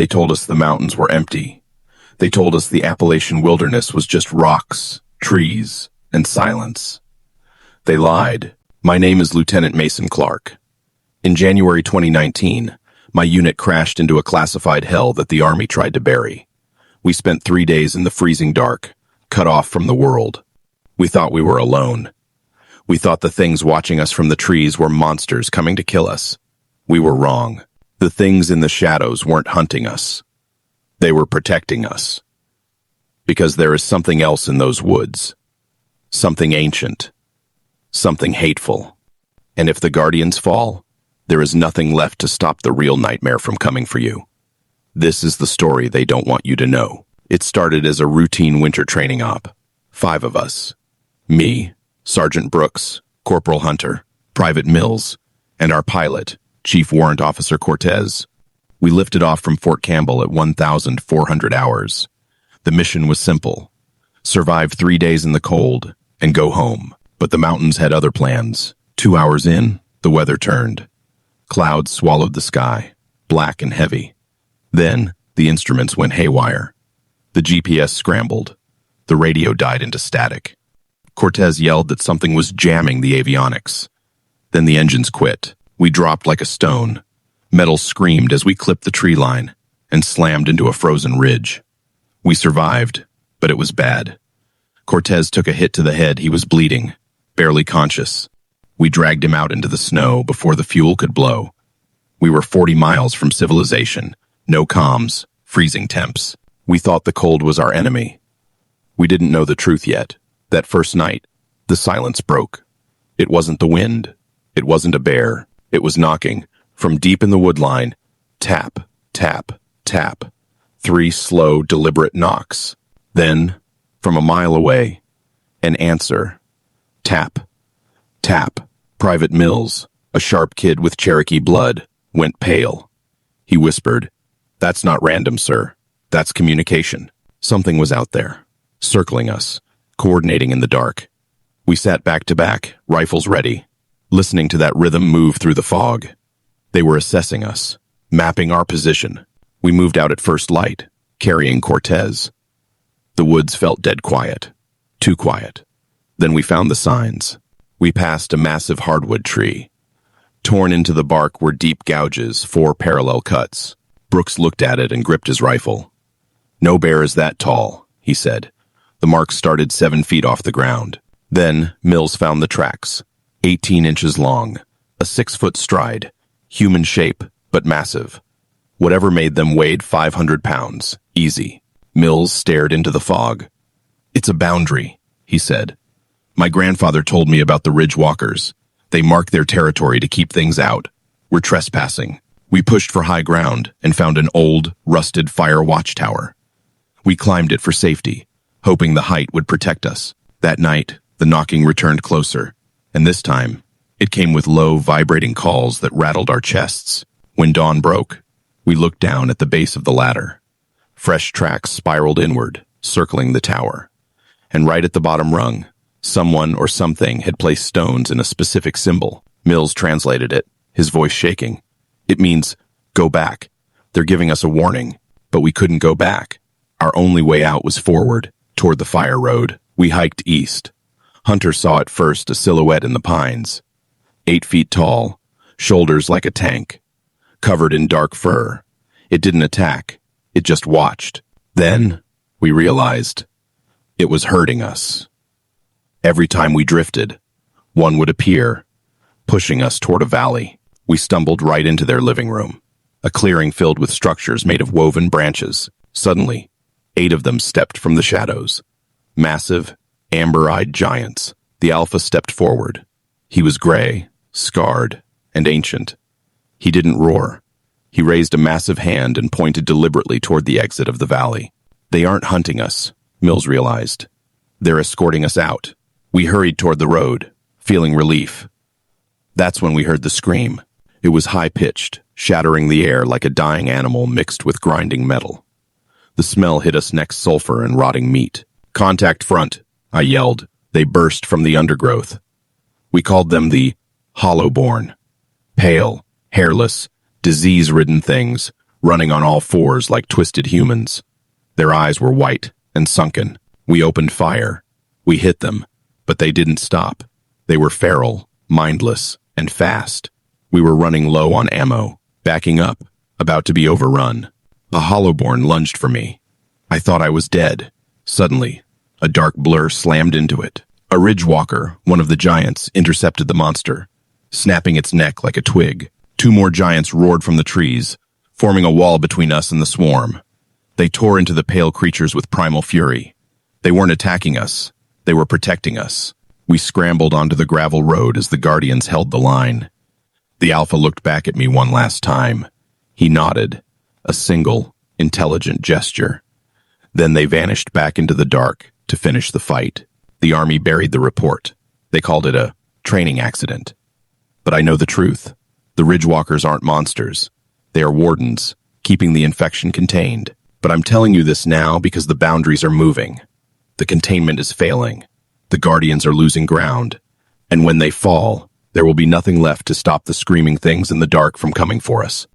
They told us the mountains were empty. They told us the Appalachian wilderness was just rocks, trees, and silence. They lied. My name is Lieutenant Mason Clark. In January 2019, my unit crashed into a classified hell that the Army tried to bury. We spent 3 days in the freezing dark, cut off from the world. We thought we were alone. We thought the things watching us from the trees were monsters coming to kill us. We were wrong. The things in the shadows weren't hunting us. They were protecting us. Because there is something else in those woods. Something ancient. Something hateful. And if the guardians fall, there is nothing left to stop the real nightmare from coming for you. This is the story they don't want you to know. It started as a routine winter training op. 5 of us. Me, Sergeant Brooks, Corporal Hunter, Private Mills, and our pilot, Chief Warrant Officer Cortez. We lifted off from Fort Campbell at 1,400 hours. The mission was simple. Survive 3 days in the cold and go home. But the mountains had other plans. 2 hours in, the weather turned. Clouds swallowed the sky, black and heavy. Then, the instruments went haywire. The GPS scrambled. The radio died into static. Cortez yelled that something was jamming the avionics. Then the engines quit. We dropped like a stone. Metal screamed as we clipped the tree line and slammed into a frozen ridge. We survived, but it was bad. Cortez took a hit to the head. He was bleeding, barely conscious. We dragged him out into the snow before the fuel could blow. We were 40 miles from civilization. No comms, freezing temps. We thought the cold was our enemy. We didn't know the truth yet. That first night, the silence broke. It wasn't the wind. It wasn't a bear. It was knocking. From deep in the woodline, tap, tap, tap. 3 slow, deliberate knocks. Then, from a mile away, an answer. Tap, tap. Private Mills, a sharp kid with Cherokee blood, went pale. He whispered, "That's not random, sir. That's communication." Something was out there, circling us, coordinating in the dark. We sat back to back, rifles ready, listening to that rhythm move through the fog. They were assessing us, mapping our position. We moved out at first light, carrying Cortez. The woods felt dead quiet, too quiet. Then we found the signs. We passed a massive hardwood tree. Torn into the bark were deep gouges, 4 parallel cuts. Brooks looked at it and gripped his rifle. "No bear is that tall," he said. The marks started 7 feet off the ground. Then Mills found the tracks, 18 inches long, a 6-foot stride, human shape, but massive. Whatever made them weighed 500 pounds, easy. Mills stared into the fog. "It's a boundary," he said. "My grandfather told me about the ridge walkers. They mark their territory to keep things out. We're trespassing." We pushed for high ground and found an old, rusted fire watchtower. We climbed it for safety, hoping the height would protect us. That night, the knocking returned closer, and this time, it came with low, vibrating calls that rattled our chests. When dawn broke, we looked down at the base of the ladder. Fresh tracks spiraled inward, circling the tower. And right at the bottom rung, someone or something had placed stones in a specific symbol. Mills translated it, his voice shaking. "It means, go back. They're giving us a warning." But we couldn't go back. Our only way out was forward, toward the fire road. We hiked east. Hunter saw at first a silhouette in the pines. 8 feet tall, shoulders like a tank, covered in dark fur. It didn't attack. It just watched. Then, we realized, it was hurting us. Every time we drifted, one would appear, pushing us toward a valley. We stumbled right into their living room, a clearing filled with structures made of woven branches. Suddenly, 8 of them stepped from the shadows. Massive, amber-eyed giants. The alpha stepped forward. He was gray, scarred, and ancient. He didn't roar. He raised a massive hand and pointed deliberately toward the exit of the valley. "They aren't hunting us," Mills realized. "They're escorting us out." We hurried toward the road, feeling relief. That's when we heard the scream. It was high-pitched, shattering the air like a dying animal mixed with grinding metal. The smell hit us next sulfur and rotting meat. "Contact front," I yelled. They burst from the undergrowth. We called them the Hollowborn. Pale, hairless, disease-ridden things, running on all fours like twisted humans. Their eyes were white and sunken. We opened fire. We hit them, but they didn't stop. They were feral, mindless, and fast. We were running low on ammo, backing up, about to be overrun. A Hollowborn lunged for me. I thought I was dead. Suddenly, a dark blur slammed into it. A ridgewalker, one of the giants, intercepted the monster, snapping its neck like a twig. Two more giants roared from the trees, forming a wall between us and the swarm. They tore into the pale creatures with primal fury. They weren't attacking us. They were protecting us. We scrambled onto the gravel road as the guardians held the line. The alpha looked back at me one last time. He nodded, a single, intelligent gesture. Then they vanished back into the dark to finish the fight. The army buried the report. They called it a training accident. But I know the truth. The ridgewalkers aren't monsters. They are wardens, keeping the infection contained. But I'm telling you this now because the boundaries are moving. The containment is failing. The guardians are losing ground. And when they fall, there will be nothing left to stop the screaming things in the dark from coming for us.